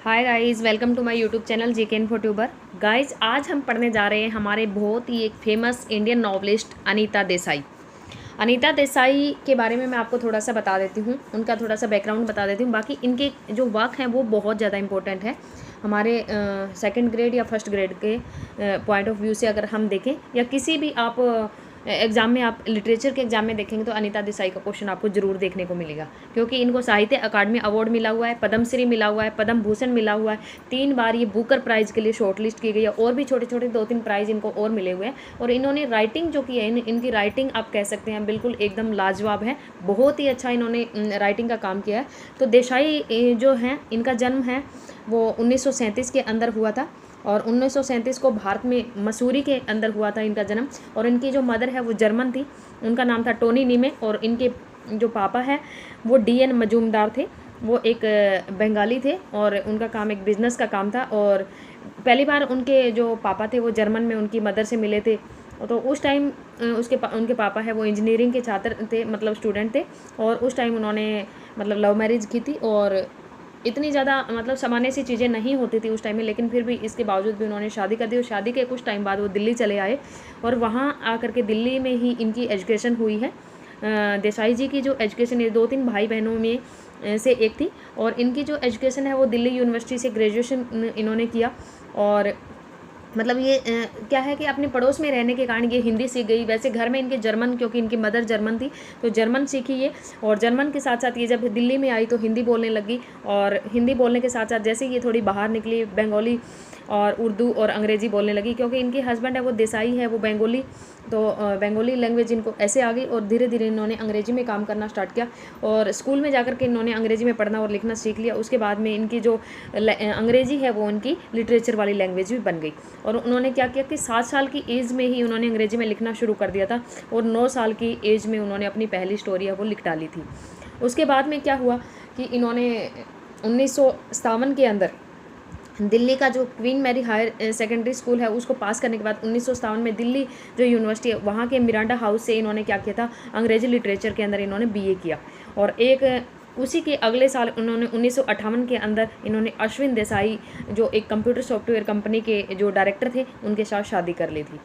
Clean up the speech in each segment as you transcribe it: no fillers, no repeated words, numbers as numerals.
Hi guys, welcome to my YouTube channel GK info tuber. Guys, आज हम पढ़ने जा रहे हैं हमारे बहुत ही एक famous Indian novelist Anita Desai. Anita Desai के बारे में मैं आपको थोड़ा सा बता देती हूँ, उनका थोड़ा सा बैकग्राउंड बता देती हूँ। बाकी इनके जो वर्क हैं वो बहुत ज़्यादा इंपॉर्टेंट है हमारे सेकंड ग्रेड या फर्स्ट ग्रेड के पॉइंट ऑफ व्यू से अगर हम देखें, या किसी भी आप एग्ज़ाम में, आप लिटरेचर के एग्जाम में देखेंगे तो अनीता देसाई का क्वेश्चन आपको जरूर देखने को मिलेगा, क्योंकि इनको साहित्य अकादमी अवार्ड मिला हुआ है, पद्मश्री मिला हुआ है, पद्म भूषण मिला हुआ है, 3 बार ये बुकर प्राइज़ के लिए शॉर्टलिस्ट की गई है, और भी छोटे छोटे 2-3 प्राइज़ इनको और मिले हुए हैं। और इन्होंने राइटिंग जो की है, इनकी राइटिंग आप कह सकते हैं बिल्कुल एकदम लाजवाब है, बहुत ही अच्छा इन्होंने राइटिंग का काम किया है। तो देसाई जो हैं, इनका जन्म है वो 1937 के अंदर हुआ था, और 1937 को भारत में मसूरी के अंदर हुआ था इनका जन्म। और इनकी जो मदर है वो जर्मन थी, उनका नाम था टोनी नीमे, और इनके जो पापा है वो DN मजूमदार थे, वो एक बंगाली थे, और उनका काम एक बिज़नेस का काम था। और पहली बार उनके जो पापा थे वो जर्मन में उनकी मदर से मिले थे। तो उस टाइम उनके पापा है वो इंजीनियरिंग के छात्र थे, मतलब स्टूडेंट थे, और उस टाइम उन्होंने मतलब लव मैरिज की थी, और इतनी ज़्यादा मतलब सामान्य सी चीज़ें नहीं होती थी उस टाइम में, लेकिन फिर भी इसके बावजूद भी उन्होंने शादी कर दी। और शादी के कुछ टाइम बाद वो दिल्ली चले आए, और वहाँ आकर के दिल्ली में ही इनकी एजुकेशन हुई है। देसाई जी की जो एजुकेशन है 2-3 भाई बहनों में से एक थी, और इनकी जो एजुकेशन है वो दिल्ली यूनिवर्सिटी से ग्रेजुएशन इन्होंने किया। और मतलब ये क्या है कि अपने पड़ोस में रहने के कारण ये हिंदी सीख गई। वैसे घर में इनके जर्मन, क्योंकि इनकी मदर जर्मन थी तो जर्मन सीखी ये, और जर्मन के साथ साथ ये जब दिल्ली में आई तो हिंदी बोलने लगी, और हिंदी बोलने के साथ साथ जैसे ये थोड़ी बाहर निकली, बंगाली और उर्दू और अंग्रेज़ी बोलने लगी, क्योंकि इनके हस्बैंड है वो देसाई है, वो बंगाली, तो बंगाली लैंग्वेज इनको ऐसे आ गई, और धीरे धीरे इन्होंने अंग्रेज़ी में काम करना स्टार्ट किया, और स्कूल में जाकर के इन्होंने अंग्रेज़ी में पढ़ना और लिखना सीख लिया। उसके बाद में इनकी जो अंग्रेज़ी है वो उनकी लिटरेचर वाली लैंग्वेज भी बन गई। और उन्होंने क्या किया कि 7 साल की एज में ही उन्होंने अंग्रेज़ी में लिखना शुरू कर दिया था, और 9 साल की एज में उन्होंने अपनी पहली स्टोरी है वो लिख डाली थी। उसके बाद में क्या हुआ कि इन्होंने 1957 के अंदर दिल्ली का जो Queen Mary higher secondary school है उसको पास करने के बाद 1957 में दिल्ली जो यूनिवर्सिटी है वहाँ के मिरांडा हाउस से इन्होंने क्या किया था, अंग्रेजी लिटरेचर के अंदर इन्होंने BA किया। और उसी के अगले साल उन्होंने 1958 के अंदर इन्होंने अश्विन देसाई, जो एक कंप्यूटर सॉफ्टवेयर कंपनी के जो डायरेक्टर थे, उनके साथ शादी कर ली थी।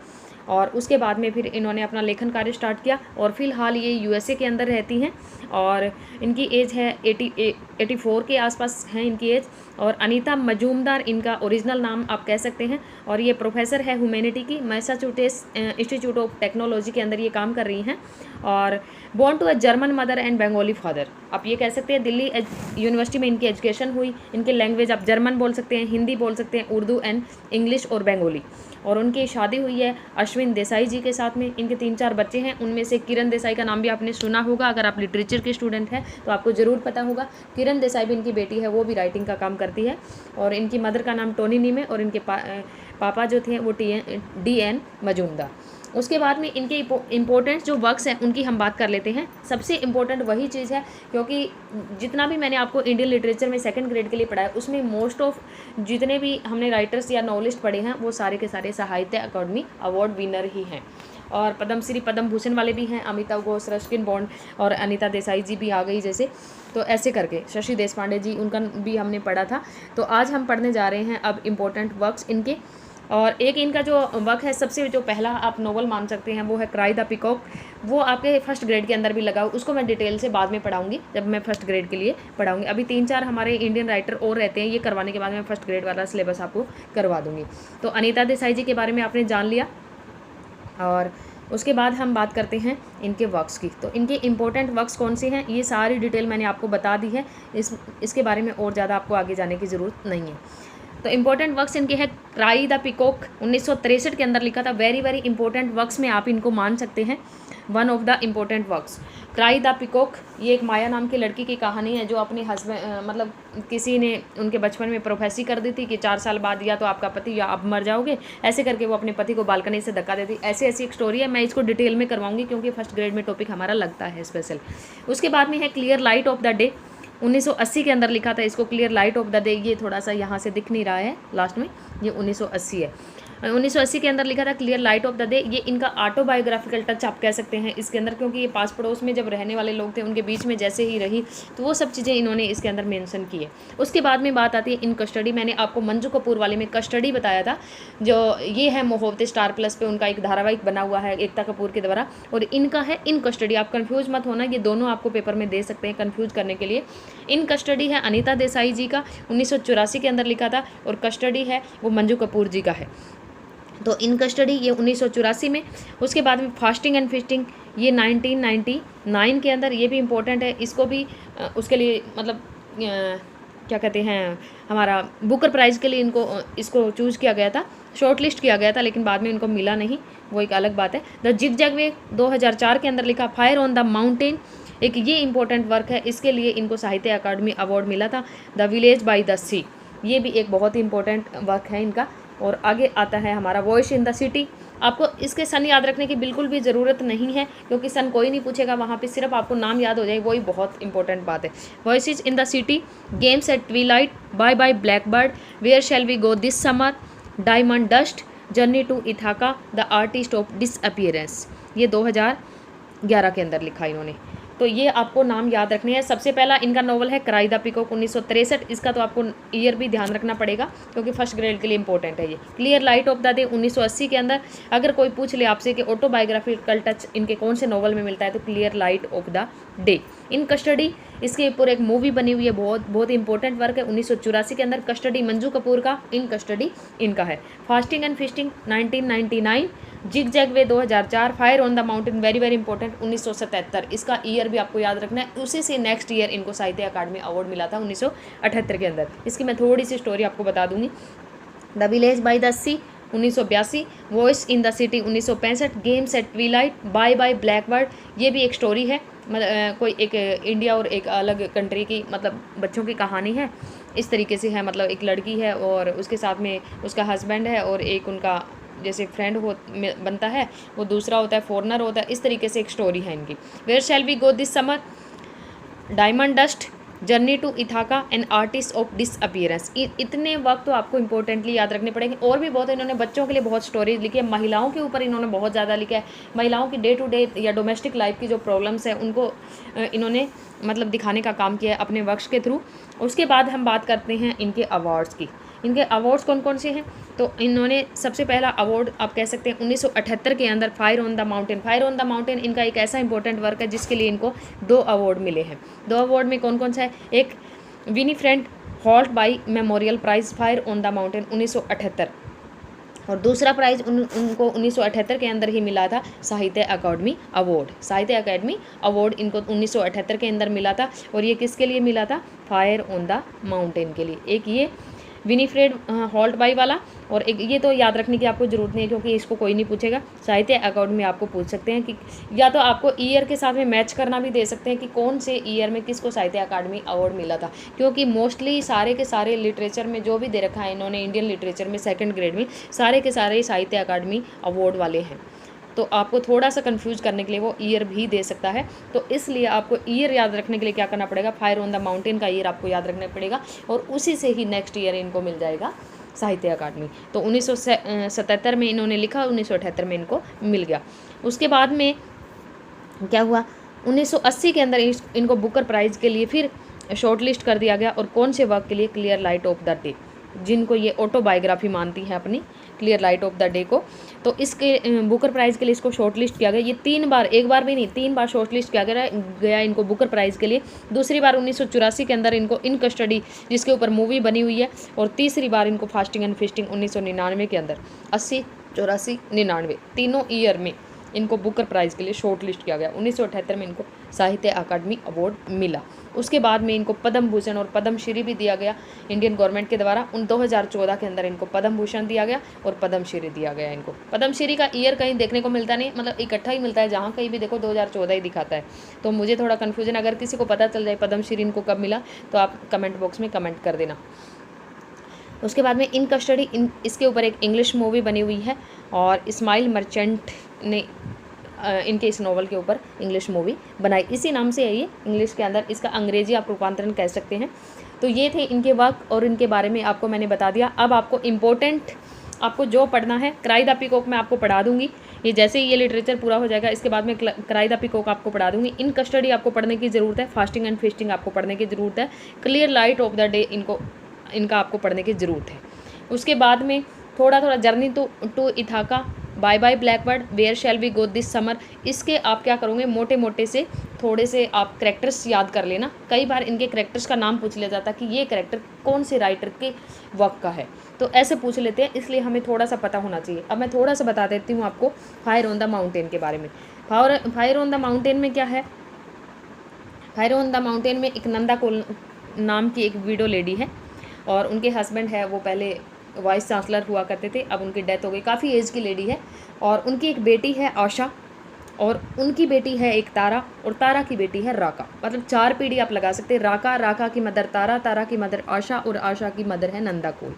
और उसके बाद में फिर इन्होंने अपना लेखन कार्य स्टार्ट किया, और फिलहाल ये USA के अंदर रहती हैं, और इनकी एज है 84 के आसपास है इनकी एज। और अनीता मजूमदार इनका ओरिजिनल नाम आप कह सकते हैं, और ये प्रोफेसर है ह्यूमैनिटी की मैसाचुसेट्स इंस्टीट्यूट ऑफ टेक्नोलॉजी के अंदर ये काम कर रही हैं। और born to a German mother and Bengali father, आप ये कह सकते हैं दिल्ली यूनिवर्सिटी में इनकी एजुकेशन हुई। इनके लैंग्वेज आप जर्मन बोल सकते हैं, हिंदी बोल सकते हैं, उर्दू एंड इंग्लिश और बंगाली। और उनकी शादी हुई है अश्विन देसाई जी के साथ में। इनके 3-4 बच्चे हैं, उनमें से किरण देसाई का नाम भी आपने सुना होगा, अगर आप लिटरेचर के स्टूडेंट हैं तो आपको ज़रूर पता होगा। किरण देसाई भी इनकी बेटी है, वो भी राइटिंग का काम करती है। और इनकी मदर का नाम टोनी नीमे, और इनके पापा जो थे वो DN मजूमदार। उसके बाद में इनके इम्पोर्टेंट जो वर्क्स हैं उनकी हम बात कर लेते हैं। सबसे इम्पोर्टेंट वही चीज़ है, क्योंकि जितना भी मैंने आपको इंडियन लिटरेचर में सेकंड ग्रेड के लिए पढ़ा है उसमें मोस्ट ऑफ जितने भी हमने राइटर्स या नॉवलिस्ट पढ़े हैं वो सारे के सारे साहित्य अकादमी अवार्ड विनर ही हैं, और पद्मश्री पद्म भूषण वाले भी हैं। अमिताभ घोष, रस्किन बॉन्ड और अनीता देसाई जी भी आ गई जैसे, तो ऐसे करके शशि देशपांडे जी, उनका भी हमने पढ़ा था। तो आज हम पढ़ने जा रहे हैं अब इम्पोर्टेंट वर्क्स इनके। और एक इनका जो वर्क है, सबसे जो पहला आप नोवेल मान सकते हैं, वो है क्राई द पीकॉक। वो आपके फर्स्ट ग्रेड के अंदर भी लगा हो, उसको मैं डिटेल से बाद में पढ़ाऊंगी जब मैं फर्स्ट ग्रेड के लिए पढ़ाऊंगी। अभी 3-4 हमारे इंडियन राइटर और रहते हैं, ये करवाने के बाद मैं फर्स्ट ग्रेड वाला सिलेबस आपको करवा दूँगी। तो अनीता देसाई जी के बारे में आपने जान लिया, और उसके बाद हम बात करते हैं इनके वर्क्स की। तो इनके इम्पोर्टेंट वर्क्स कौन से हैं, ये सारी डिटेल मैंने आपको बता दी है, इसके बारे में और ज़्यादा आपको आगे जाने की ज़रूरत नहीं है। तो इम्पोर्टेंट वर्क्स इनके हैं, क्राई द पीकॉक 1963 के अंदर लिखा था। वेरी वेरी इंपॉर्टेंट वर्क्स में आप इनको मान सकते हैं, one of the important works. Cry the peacock ये एक माया नाम की लड़की की कहानी है, जो अपने हस्बैंड मतलब किसी ने उनके बचपन में प्रोफेसी कर दी थी कि 4 साल बाद या तो आपका पति या आप मर जाओगे, ऐसे करके वो अपने पति को बालकनी से धक्का देती। ऐसी एक स्टोरी है, मैं इसको डिटेल में करवाऊंगी क्योंकि फर्स्ट ग्रेड में टॉपिक हमारा लगता है स्पेशल। उसके बाद में है clear light of the day, 1980 के अंदर लिखा था इसको, clear light of the day. ये थोड़ा सा यहाँ से दिख नहीं रहा है लास्ट में, ये 1980 है। 1980 के अंदर लिखा था clear light of the day. ये इनका ऑटोबायोग्राफिकल टच आप कह सकते हैं इसके अंदर, क्योंकि ये पास पड़ोस में जब रहने वाले लोग थे उनके बीच में जैसे ही रही तो वो सब चीज़ें इन्होंने इसके अंदर मेंशन की है। उसके बाद में बात आती है इन कस्टडी। मैंने आपको मंजू कपूर वाले में कस्टडी बताया था, जो ये है मोहब्बतें स्टार प्लस पे उनका एक धारावाहिक बना हुआ है एकता कपूर के द्वारा, और इनका है इन कस्टडी। आप कंफ्यूज मत होना, ये दोनों आपको पेपर में दे सकते हैं कंफ्यूज करने के लिए। इन कस्टडी है अनीता देसाई जी का, 1984 के अंदर लिखा था, और कस्टडी है वो मंजू कपूर जी का है। तो इन कस्टडी ये 1984 में। उसके बाद में फास्टिंग एंड फिस्टिंग ये 1999 के अंदर, ये भी इम्पोर्टेंट है। इसको भी उसके लिए मतलब क्या कहते हैं, हमारा बुकर प्राइज़ के लिए इसको चूज़ किया गया था, शॉर्ट लिस्ट किया गया था, लेकिन बाद में इनको मिला नहीं, वो एक अलग बात है। द जिगजैग वे 2004 के अंदर लिखा। फायर ऑन द माउंटेन एक ये इंपॉर्टेंट वर्क है, इसके लिए इनको साहित्य अकादमी अवार्ड मिला था। द विलेज बाय द सी ये भी एक बहुत ही इंपॉर्टेंट वर्क है इनका। और आगे आता है हमारा वॉइस इन द सिटी। आपको इसके सन याद रखने की बिल्कुल भी ज़रूरत नहीं है, क्योंकि सन कोई नहीं पूछेगा, वहाँ पे सिर्फ आपको नाम याद हो जाए, वही बहुत इंपॉर्टेंट बात है। Voices in the city, games at twilight, bye bye blackbird, where shall we go this summer, diamond dust, journey to Ithaca, the artist of disappearance ये 2011 के अंदर लिखा इन्होंने। तो ये आपको नाम याद रखने हैं। सबसे पहला इनका नॉवल है क्राई द पीकॉक 1963। इसका तो आपको ईयर भी ध्यान रखना पड़ेगा, क्योंकि फर्स्ट ग्रेड के लिए इंपॉर्टेंट है ये। Clear light of the day 1980 के अंदर। अगर कोई पूछ ले आपसे कि ऑटोबायोग्राफिकल टच इनके कौन से नॉवल में मिलता है, तो clear light of the day. In custody इसके ऊपर एक मूवी बनी हुई है, बहुत ही इंपॉर्टेंट वर्क है 1984 के अंदर। कस्टडी मंजू कपूर का, इन कस्टडी इनका है। Fasting and fisting 1999, zigzag way 2004, fire on the mountain very very important 1977। इसका ईयर भी आपको याद रखना है। उसी से नेक्स्ट ईयर इनको साहित्य अकादमी अवार्ड मिला था 1978 के अंदर। इसकी मैं थोड़ी सी स्टोरी आपको बता दूंगी। The village by the sea 1982, voice in the city 1965, games at twilight, bye bye blackbird ये भी एक स्टोरी है, कोई एक इंडिया और एक अलग कंट्री की मतलब बच्चों की कहानी है। इस तरीके से है, मतलब एक लड़की है और उसके साथ में उसका हस्बैंड है, और एक उनका जैसे फ्रेंड बनता है, वो दूसरा होता है, फॉरनर होता है। इस तरीके से एक स्टोरी है इनकी। Where shall we go this summer, diamond dust, journey to Ithaca, and artist of disappearance. इतने वक्त तो आपको इंपॉर्टेंटली याद रखने पड़ेंगे। और भी बहुत इन्होंने बच्चों के लिए बहुत स्टोरीज लिखी है, महिलाओं के ऊपर इन्होंने बहुत ज़्यादा लिखा है। महिलाओं की डे टू डे या डोमेस्टिक लाइफ की जो प्रॉब्लम्स है उनको इन्होंने मतलब दिखाने का काम किया है अपने वर्क्स के थ्रू। उसके बाद हम बात करते हैं इनके अवार्ड्स की। इनके अवार्ड्स कौन कौन से हैं, तो इन्होंने सबसे पहला अवार्ड आप कह सकते हैं 1978 के अंदर fire on the mountain. Fire on the mountain इनका एक ऐसा इंपॉर्टेंट वर्क है जिसके लिए इनको 2 अवार्ड मिले हैं। 2 अवार्ड में कौन कौन सा है, एक Winifred Holtby memorial prize fire on the mountain 1978, और दूसरा प्राइज़ उनको 1978 के अंदर ही मिला था साहित्य अकादमी अवार्ड। साहित्य अकादमी अवार्ड इनको 1978 के अंदर मिला था, और ये किसके लिए मिला था, फायर ऑन द माउंटेन के लिए। एक ये विनीफ्रेड हॉल्ट बाई वाला, और एक ये तो याद रखने की आपको ज़रूरत नहीं है, क्योंकि इसको कोई नहीं पूछेगा। साहित्य अकादमी में आपको पूछ सकते हैं कि या तो आपको ईयर के साथ में मैच करना भी दे सकते हैं कि कौन से ईयर में किसको साहित्य अकादमी अवार्ड मिला था, क्योंकि मोस्टली सारे के सारे लिटरेचर में जो भी दे रखा है इन्होंने इंडियन लिटरेचर में सेकंड ग्रेड में, सारे के सारे साहित्य अकादमी अवार्ड वाले हैं। तो आपको थोड़ा सा कंफ्यूज करने के लिए वो ईयर भी दे सकता है, तो इसलिए आपको ईयर याद रखने के लिए क्या करना पड़ेगा, फायर ऑन द माउंटेन का ईयर आपको याद रखना पड़ेगा, और उसी से ही नेक्स्ट ईयर इनको मिल जाएगा साहित्य अकादमी। तो 1977 में इन्होंने लिखा, 1978 में इनको मिल गया। उसके बाद में क्या हुआ, 1980 के अंदर इनको बुकर प्राइज़ के लिए फिर शॉर्ट लिस्ट कर दिया गया, और कौन से वर्क के लिए, clear light of the day, जिनको ये ऑटोबायोग्राफी मानती है अपनी, clear light of the day को। तो इसके बुकर प्राइज़ के लिए इसको शॉर्ट लिस्ट किया गया। ये 3 बार, एक बार भी नहीं 3 बार शॉर्ट लिस्ट किया गया इनको बुकर प्राइज़ के लिए। दूसरी बार 1984 के अंदर इनको इन कस्टडी जिसके ऊपर मूवी बनी हुई है, और तीसरी बार इनको फास्टिंग एंड फिस्टिंग 1999 के अंदर। 80, 84, 99 तीनों ईयर में इनको बुकर प्राइज़ के लिए शॉर्ट लिस्ट किया गया। 1978 में इनको साहित्य अकादमी अवार्ड मिला। उसके बाद में इनको पद्म भूषण और पद्म श्री भी दिया गया इंडियन गवर्नमेंट के द्वारा। 2014 के अंदर इनको पद्म भूषण दिया गया और पद्म श्री दिया गया इनको। पद्म श्री का ईयर कहीं देखने को मिलता नहीं, मतलब इकट्ठा ही मिलता है, जहाँ कहीं भी देखो 2014 ही दिखाता है। तो मुझे थोड़ा कन्फ्यूजन, अगर किसी को पता चल जाए पद्म श्री इनको कब मिला तो आप कमेंट बॉक्स में कमेंट कर देना। उसके बाद में इन कस्टडी इसके ऊपर एक इंग्लिश मूवी बनी हुई है, और इस्माइल मर्चेंट ने इनके इस नॉवल के ऊपर इंग्लिश मूवी बनाई, इसी नाम से है ये इंग्लिश के अंदर, इसका अंग्रेजी आप रूपांतरण कह सकते हैं। तो ये थे इनके वर्क और इनके बारे में आपको मैंने बता दिया। अब आपको इम्पोर्टेंट आपको जो पढ़ना है, क्राई द पीकॉक मैं आपको पढ़ा दूंगी। ये जैसे ही ये लिटरेचर पूरा हो जाएगा इसके बाद में क्राई द पीकॉक आपको पढ़ा दूंगी। इन कस्टडी आपको पढ़ने की ज़रूरत है, फास्टिंग एंड फीस्टिंग आपको पढ़ने की ज़रूरत है, clear light of the day इनका आपको पढ़ने की ज़रूरत है। उसके बाद में थोड़ा थोड़ा journey to Ithaca, bye bye blackbird, where shall we go this summer, इसके आप क्या करोगे, मोटे मोटे से थोड़े से आप करेक्टर्स याद कर लेना। कई बार इनके करेक्टर्स का नाम पूछ लिया जाता है कि ये करेक्टर कौन से राइटर के वर्क का है, तो ऐसे पूछ लेते हैं, इसलिए हमें थोड़ा सा पता होना चाहिए। अब मैं थोड़ा सा बता देती हूँ आपको फायर ऑन द माउंटेन के बारे में। फायर ऑन द माउंटेन में क्या है, फायर ऑन द माउंटेन में एक नंदा कोल नाम की एक विडो लेडी है और उनके हस्बैंड है, वो पहले वाइस चांसलर हुआ करते थे, अब उनकी डेथ हो गई, काफ़ी एज की लेडी है। और उनकी एक बेटी है आशा, और उनकी बेटी है एक तारा, और तारा की बेटी है राका। मतलब 4 पीढ़ी आप लगा सकते हैं, राका, राका की मदर तारा, तारा की मदर आशा, और आशा की मदर है नंदा कोल।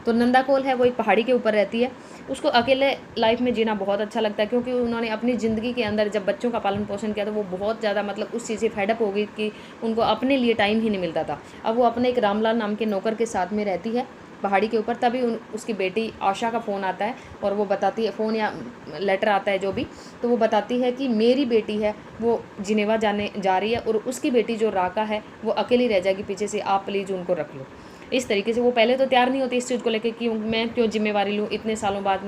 तो नंदा कोल है वो एक पहाड़ी के ऊपर रहती है। उसको अकेले लाइफ में जीना बहुत अच्छा लगता है, क्योंकि उन्होंने अपनी ज़िंदगी के अंदर जब बच्चों का पालन पोषण किया तो वो बहुत ज़्यादा मतलब उस चीज़ से फेडअप हो गई कि उनको अपने लिए टाइम ही नहीं मिलता था। अब वो अपने एक रामलाल नाम के नौकर के साथ में रहती है पहाड़ी के ऊपर। तभी उसकी बेटी आशा का फ़ोन आता है और वो बताती है, फ़ोन या लेटर आता है जो भी, तो वो बताती है कि मेरी बेटी है वो जिनेवा जाने जा रही है और उसकी बेटी जो राका है वो अकेली रह जाएगी पीछे से, आप प्लीज़ उनको रख लो। इस तरीके से वो पहले तो तैयार नहीं होती इस चीज़ को लेकर कि मैं क्यों जिम्मेवारी लूँ, इतने सालों बाद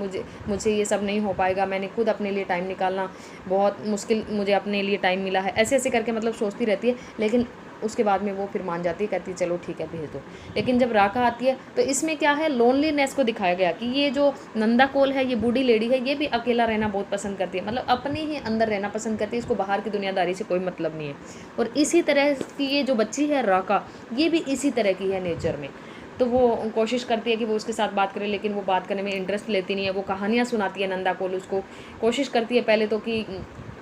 मुझे ये सब नहीं हो पाएगा, मैंने खुद अपने लिए टाइम निकालना बहुत मुश्किल, मुझे अपने लिए टाइम मिला है, ऐसे ऐसे करके मतलब सोचती रहती है। लेकिन उसके बाद में वो फिर मान जाती है, कहती है चलो ठीक है भेज दो। लेकिन जब राका आती है तो इसमें क्या है, लोनलीनेस को दिखाया गया कि ये जो नंदा कोल है, ये बूढ़ी लेडी है, ये भी अकेला रहना बहुत पसंद करती है, मतलब अपने ही अंदर रहना पसंद करती है, इसको बाहर की दुनियादारी से कोई मतलब नहीं है। और इसी तरह की ये जो बच्ची है राका, ये भी इसी तरह की है नेचर में। तो वो कोशिश करती है कि वो उसके साथ बात करे, लेकिन वो बात करने में इंटरेस्ट लेती नहीं है। वो कहानियाँ सुनाती है नंदा कोल उसको, कोशिश करती है पहले तो कि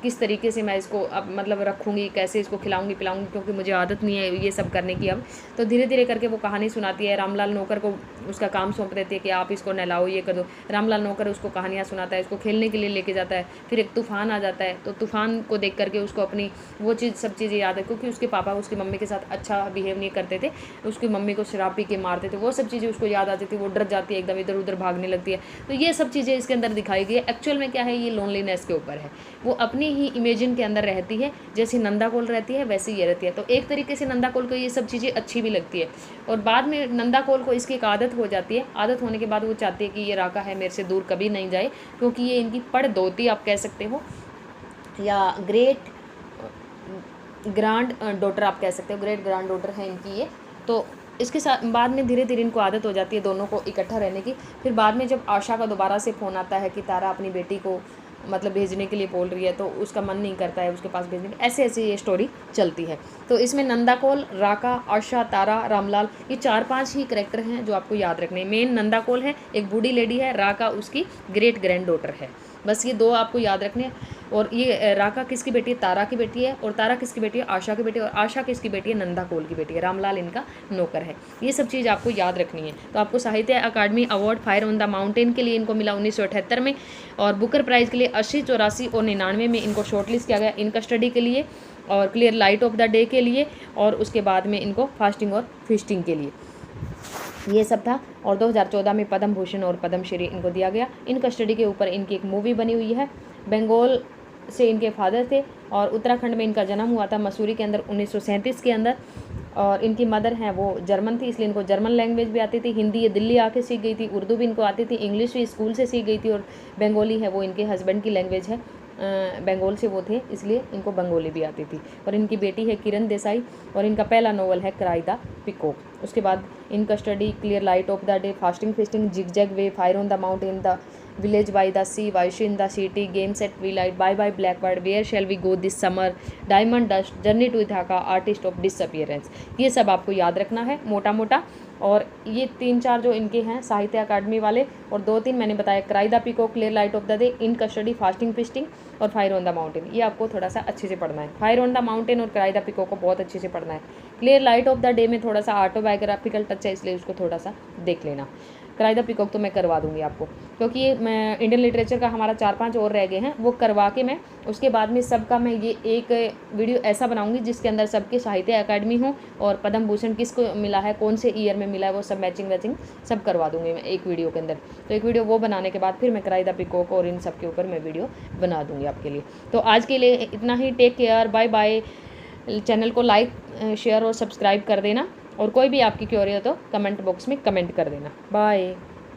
किस तरीके से मैं इसको अब मतलब रखूँगी, कैसे इसको खिलाऊंगी पिलाऊंगी, क्योंकि मुझे आदत नहीं है ये सब करने की अब। तो धीरे धीरे करके वो कहानी सुनाती है। रामलाल नौकर को उसका काम सौंप देती है कि आप इसको नहलाओ, ये कर दो। रामलाल नौकर उसको कहानियाँ सुनाता है, उसको खेलने के लिए लेके जाता है। फिर एक तूफ़ान आ जाता है, तो तूफ़ान को देख करके उसको अपनी वो चीज़ सब चीज़ें याद है, क्योंकि उसके पापा उसकी मम्मी के साथ अच्छा बिहेव नहीं करते थे, उसकी मम्मी को शराब पी के मारते थे, वो सब चीज़ें उसको याद आती थी। वो डर जाती है, एकदम इधर उधर भागने लगती है। तो ये सब चीज़ें इसके अंदर दिखाई गई है। एक्चुअल में क्या है, ये लोनलीनेस के ऊपर है। वो अपनी ही इमेजिन के अंदर रहती है, जैसी नंदा कोल रहती है वैसे ये रहती है। तो एक तरीके से नंदा कोल को ये सब चीज़ें अच्छी भी लगती है, और बाद में नंदा कोल को इसकी एक आदत हो जाती है। आदत होने के बाद वो चाहती है कि ये राका है मेरे से दूर कभी नहीं जाए, क्योंकि ये इनकी पड़दोती आप कह सकते हो, या ग्रेट ग्रांड डॉटर आप कह सकते हो, ग्रेट ग्रांड डॉटर है इनकी ये। तो इसके साथ बाद में धीरे धीरे इनको आदत हो जाती है दोनों को इकट्ठा रहने की। फिर बाद में जब आशा का दोबारा से फ़ोन आता है कि तारा अपनी बेटी को मतलब भेजने के लिए बोल रही है, तो उसका मन नहीं करता है उसके पास भेजने की। ऐसे ऐसे ये स्टोरी चलती है। तो इसमें नंदा कोल, राका, आशा, तारा, रामलाल, ये 4-5 ही कैरेक्टर हैं जो आपको याद रखने हैं। मेन नंदा कोल है, एक बूढ़ी लेडी है, राका उसकी ग्रेट ग्रैंड डॉटर है। बस ये 2 आपको याद रखने हैं। और ये राका किसकी बेटी है, तारा की बेटी है, और तारा किसकी बेटी है, आशा की बेटी है, और आशा किसकी बेटी है, नंदा कोल की बेटी है। रामलाल इनका नौकर है। ये सब चीज़ आपको याद रखनी है। तो आपको Sahitya Akademi award fire on the mountain के लिए इनको मिला 1978 में, और बुकर प्राइज़ के लिए 80, 84 और 99 में इनको शॉर्टलिस्ट किया गया इनका स्टडी के लिए, और clear light of the day के लिए, और उसके बाद में इनको फास्टिंग और फीस्टिंग के लिए। ये सब था। और 2014 में पद्म भूषण और पद्म श्री इनको दिया गया। इनका स्टडी के ऊपर इनकी एक मूवी बनी हुई है। बंगाल से इनके फादर थे, और उत्तराखंड में इनका जन्म हुआ था मसूरी के अंदर 1937 के अंदर। और इनकी मदर हैं वो जर्मन थी, इसलिए इनको जर्मन लैंग्वेज भी आती थी। हिंदी ये दिल्ली आके सीख गई थी, उर्दू भी इनको आती थी, इंग्लिश भी स्कूल से सीख गई थी, और बंगाली है वो इनके हस्बैंड की लैंग्वेज है। बंगाल से वो थे, इसलिए इनको बंगाली भी आती थी। और इनकी बेटी है किरण देसाई, और इनका पहला नोवेल है क्राई द पीकॉक। उसके बाद इनका study clear light of the day, fasting feasting, zigzag way, fire on the mountain, the village by the sea, voice in the city, games at twilight, bye bye blackbird, where shall we go this summer, diamond dust, journey to Ithaca, artist of disappearance. ये सब आपको याद रखना है मोटा मोटा। और ये 3-4 जो इनके हैं साहित्य अकादमी वाले, और 2-3 मैंने बताया, cry the peacock, clear light of the day, in custody, fasting feasting, और फायर ऑन द माउंटेन। ये आपको थोड़ा सा अच्छे से पढ़ना है। फायर ऑन द माउंटेन और क्राई द पीकॉक को बहुत अच्छे से पढ़ना है। Clear light of the day में थोड़ा सा ऑटोबायोग्राफिकल टच है, इसलिए उसको थोड़ा सा देख लेना। क्राई द पीकॉक तो मैं करवा दूँगी आपको, क्योंकि ये मैं इंडियन लिटरेचर का हमारा 4-5 और रह गए हैं, वो करवा के मैं उसके बाद में सबका मैं ये एक वीडियो ऐसा बनाऊँगी जिसके अंदर सबके साहित्य अकादमी हो और पद्म भूषण किसको मिला है, कौन से ईयर में मिला है, वो सब मैचिंग वैचिंग सब करवा दूँगी मैं एक वीडियो के अंदर। तो एक वीडियो वो बनाने के बाद फिर मैं क्राई द पीकॉक और इन सब के ऊपर मैं वीडियो बना दूँगी आपके लिए। तो आज के लिए इतना ही, take care, bye bye. Channel को लाइक, शेयर और सब्सक्राइब कर देना, और कोई भी आपकी क्वेरी हो तो कमेंट बॉक्स में कमेंट कर देना। बाय।